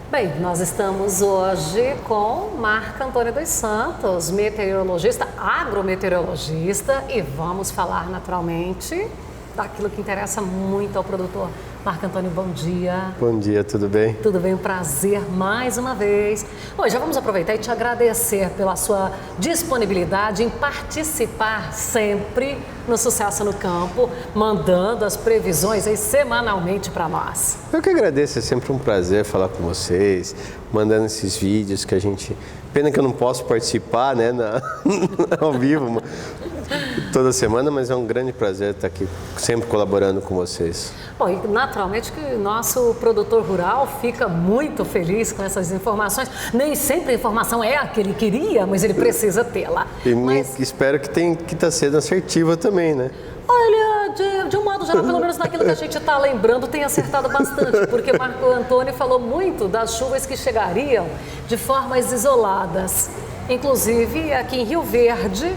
Bem, nós estamos hoje com Marco Antônio dos Santos, meteorologista, agrometeorologista, e vamos falar naturalmente daquilo que interessa muito ao produtor. Marco Antônio, bom dia. Bom dia, tudo bem? Tudo bem, um prazer mais uma vez. Bom, já vamos aproveitar e te agradecer pela sua disponibilidade em participar sempre no Sucesso no Campo, mandando as previsões aí semanalmente para nós. Eu que agradeço, é sempre um prazer falar com vocês, mandando esses vídeos que a gente... Pena que eu não posso participar, né, ao vivo toda semana, mas é um grande prazer estar aqui sempre colaborando com vocês. Bom, e naturalmente que o nosso produtor rural fica muito feliz com essas informações. Nem sempre a informação é a que ele queria, mas ele precisa tê-la. E espero que está sendo assertiva também, né? Olha, de um modo geral, pelo menos naquilo que a gente está lembrando, tem acertado bastante, porque Marco Antônio falou muito das chuvas que chegariam de formas isoladas. Inclusive, aqui em Rio Verde,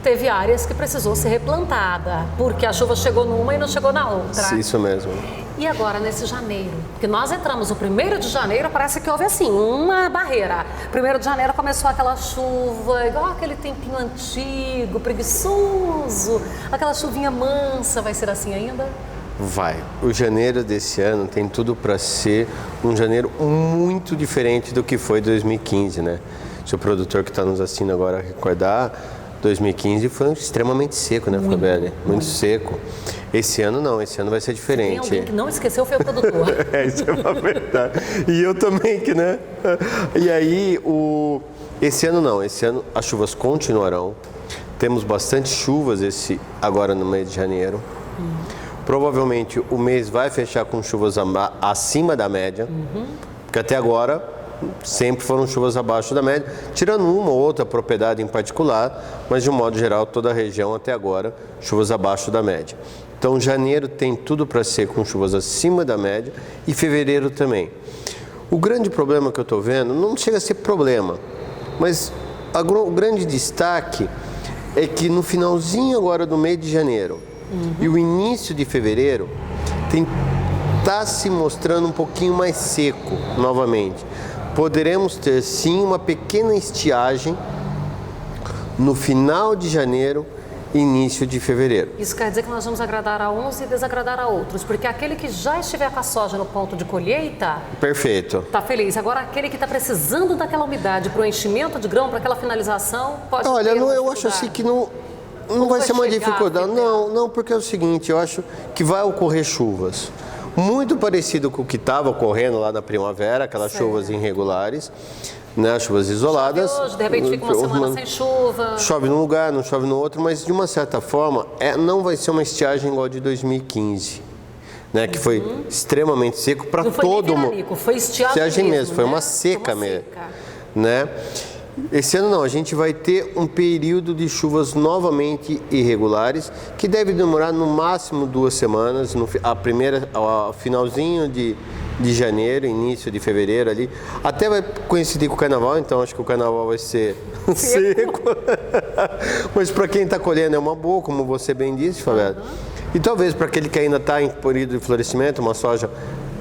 teve áreas que precisou ser replantada, porque a chuva chegou numa e não chegou na outra. Isso mesmo. E agora, nesse janeiro? Porque nós entramos no 1º de janeiro, parece que houve assim, uma barreira. 1º de janeiro começou aquela chuva, igual aquele tempinho antigo, preguiçoso, aquela chuvinha mansa, vai ser assim ainda? Vai. O janeiro desse ano tem tudo para ser um janeiro muito diferente do que foi 2015, né? Se o produtor que está nos assistindo agora recordar, 2015 foi extremamente seco, né, Fabeli? Muito seco. Esse ano não, esse ano vai ser diferente. Tem alguém que não esqueceu, foi o produtor. Isso é uma verdade. E eu também, que, né? E aí, esse ano não, esse ano as chuvas continuarão. Temos bastante chuvas agora no mês de janeiro. Provavelmente o mês vai fechar com chuvas acima da média, porque até agora sempre foram chuvas abaixo da média, tirando uma ou outra propriedade em particular, mas de um modo geral toda a região até agora chuvas abaixo da média. Então janeiro tem tudo para ser com chuvas acima da média e fevereiro também. O grande problema que eu estou vendo, não chega a ser problema, mas o grande destaque é que no finalzinho agora do mês de janeiro e o início de fevereiro está se mostrando um pouquinho mais seco novamente. Poderemos ter sim uma pequena estiagem no final de janeiro e início de fevereiro. Isso quer dizer que nós vamos agradar a uns e desagradar a outros, porque aquele que já estiver com a soja no ponto de colheita... Perfeito. Está feliz. Agora, aquele que está precisando daquela umidade para o enchimento de grão, para aquela finalização, pode Olha, ter eu acho assim que não vai ser uma dificuldade. Não, porque é o seguinte, eu acho que vai ocorrer chuvas. Muito parecido com o que estava ocorrendo lá na primavera, aquelas chuvas irregulares, né, chuvas isoladas. Chove hoje, de repente fica uma semana sem chuva. Chove num lugar, não chove no outro, mas de uma certa forma não vai ser uma estiagem igual a de 2015, né, que foi extremamente seco para todo mundo. Foi estiagem mesmo, foi uma seca mesmo, né? Esse ano não, a gente vai ter um período de chuvas novamente irregulares, que deve demorar no máximo 2 semanas, a finalzinho de janeiro, início de fevereiro ali, até vai coincidir com o carnaval, então acho que o carnaval vai ser seco. Mas para quem está colhendo é uma boa, como você bem disse, Fabiola. E talvez para aquele que ainda está em período de florescimento, uma soja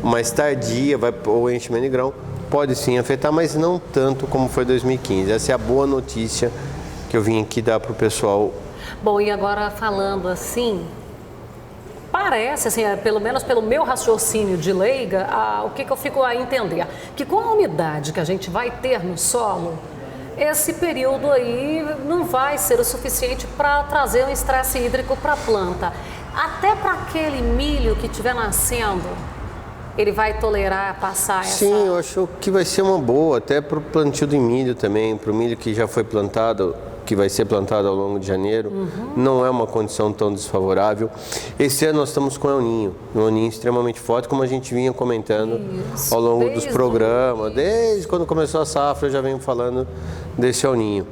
mais tardia, ou enchimento de grão, pode sim afetar, mas não tanto como foi 2015. Essa é a boa notícia que eu vim aqui dar para o pessoal. Bom, e agora falando assim, parece, assim, pelo menos pelo meu raciocínio de leiga, o que eu fico a entender? Que com a umidade que a gente vai ter no solo, esse período aí não vai ser o suficiente para trazer um estresse hídrico para a planta. Até para aquele milho que estiver nascendo, ele vai tolerar passar essa... Sim, eu acho que vai ser uma boa, até para o plantio de milho também, para o milho que já foi plantado, que vai ser plantado ao longo de janeiro, não é uma condição tão desfavorável. Esse ano nós estamos com um El Niño extremamente forte, como a gente vinha comentando ao longo dos programas. Desde quando começou a safra eu já venho falando desse El Niño,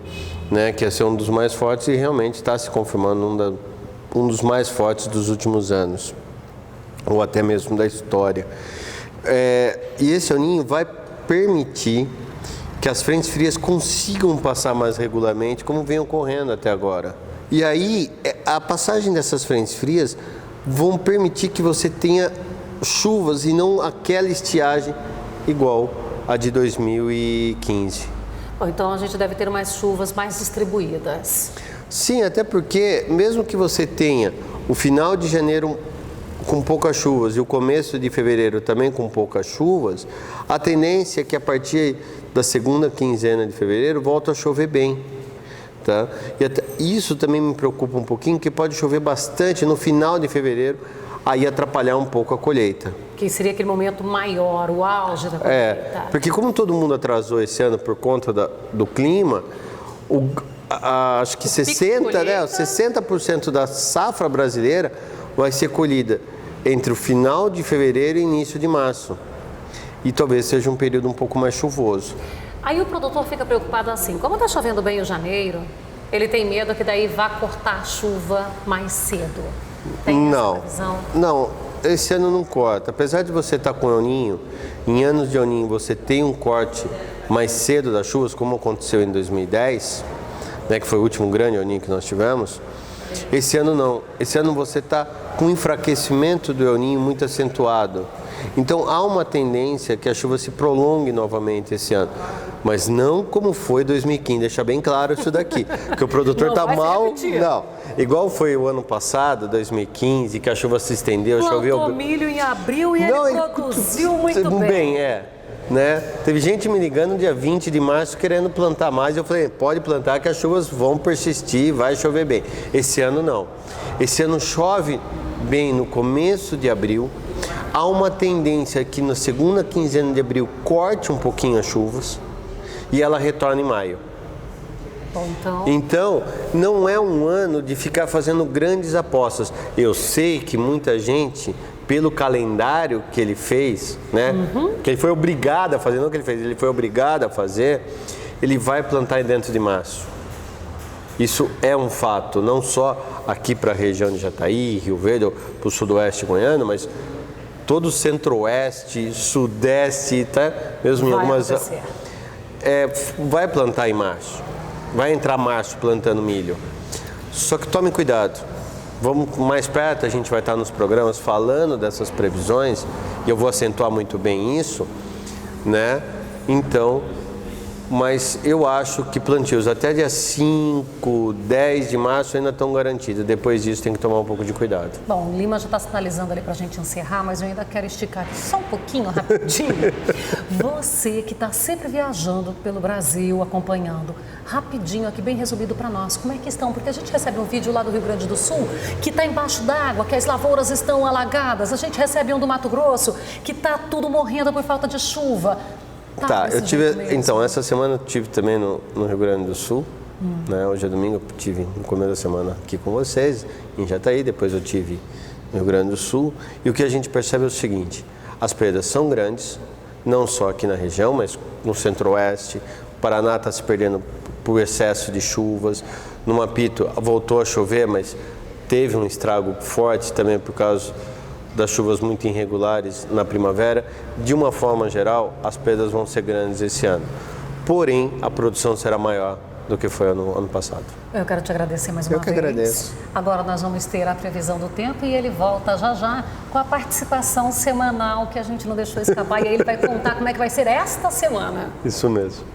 né, que ia ser um dos mais fortes e realmente está se confirmando um dos mais fortes dos últimos anos, ou até mesmo da história. E esse El Niño vai permitir que as frentes frias consigam passar mais regularmente, como vem ocorrendo até agora. E aí, a passagem dessas frentes frias vão permitir que você tenha chuvas e não aquela estiagem igual a de 2015. Bom, então a gente deve ter umas chuvas mais distribuídas. Sim, até porque mesmo que você tenha o final de janeiro com poucas chuvas e o começo de fevereiro também com poucas chuvas, a tendência é que a partir da segunda quinzena de fevereiro volta a chover bem. Tá? E isso também me preocupa um pouquinho, que pode chover bastante no final de fevereiro, aí atrapalhar um pouco a colheita. Que seria aquele momento maior, o auge da colheita. Porque como todo mundo atrasou esse ano por conta do clima, acho que 60% da safra brasileira vai ser colhida entre o final de fevereiro e início de março. E talvez seja um período um pouco mais chuvoso. Aí o produtor fica preocupado assim, como está chovendo bem em janeiro, ele tem medo que daí vá cortar a chuva mais cedo. Tem essa previsão? Não, esse ano não corta. Apesar de você estar com El Niño, em anos de El Niño você tem um corte mais cedo das chuvas, como aconteceu em 2010, né, que foi o último grande El Niño que nós tivemos. Esse ano não. Esse ano você está com um enfraquecimento do El Niño muito acentuado. Então há uma tendência que a chuva se prolongue novamente esse ano, mas não como foi 2015, deixa bem claro isso daqui, que o produtor está mal, não, igual foi o ano passado, 2015, que a chuva se estendeu, choveu... Plantou milho em abril e ele produziu muito bem. Né? Teve gente me ligando no dia 20 de março querendo plantar mais, eu falei, pode plantar que as chuvas vão persistir, vai chover bem. Esse ano não, esse ano chove bem no começo de abril. Há uma tendência que na segunda quinzena de abril corte um pouquinho as chuvas e ela retorna em maio. Bom, então, não é um ano de ficar fazendo grandes apostas. Eu sei que muita gente, pelo calendário que ele fez, né, que ele foi obrigado a fazer, não que ele fez, ele foi obrigado a fazer, ele vai plantar dentro de março. Isso é um fato, não só aqui para a região de Jataí, Rio Verde, ou para o sudoeste goiano, mas todo o centro-oeste, sudeste, tá? Mesmo em algumas... vai plantar em março, vai entrar março plantando milho. Só que tome cuidado, vamos mais perto, a gente vai estar nos programas falando dessas previsões, e eu vou acentuar muito bem isso, né? Então, mas eu acho que plantios até dia 5, 10 de março ainda estão garantidos. Depois disso tem que tomar um pouco de cuidado. Bom, o Lima já está sinalizando ali para a gente encerrar, mas eu ainda quero esticar aqui só um pouquinho, rapidinho. Você que está sempre viajando pelo Brasil, acompanhando, rapidinho aqui, bem resumido para nós, como é que estão? Porque a gente recebe um vídeo lá do Rio Grande do Sul que está embaixo d'água, que as lavouras estão alagadas. A gente recebe um do Mato Grosso que está tudo morrendo por falta de chuva. Eu tive, então, essa semana eu tive também no Rio Grande do Sul, né? Hoje é domingo, eu tive no começo da semana aqui com vocês, em Jataí, depois eu tive no Rio Grande do Sul, e o que a gente percebe é o seguinte, as perdas são grandes, não só aqui na região, mas no centro-oeste, o Paraná está se perdendo por excesso de chuvas, no Mapito voltou a chover, mas teve um estrago forte também por causa das chuvas muito irregulares na primavera. De uma forma geral, as perdas vão ser grandes esse ano. Porém, a produção será maior do que foi no ano passado. Eu quero te agradecer mais uma vez. Eu que agradeço. Agora nós vamos ter a previsão do tempo e ele volta já já com a participação semanal que a gente não deixou escapar. E aí ele vai contar como é que vai ser esta semana. Isso mesmo.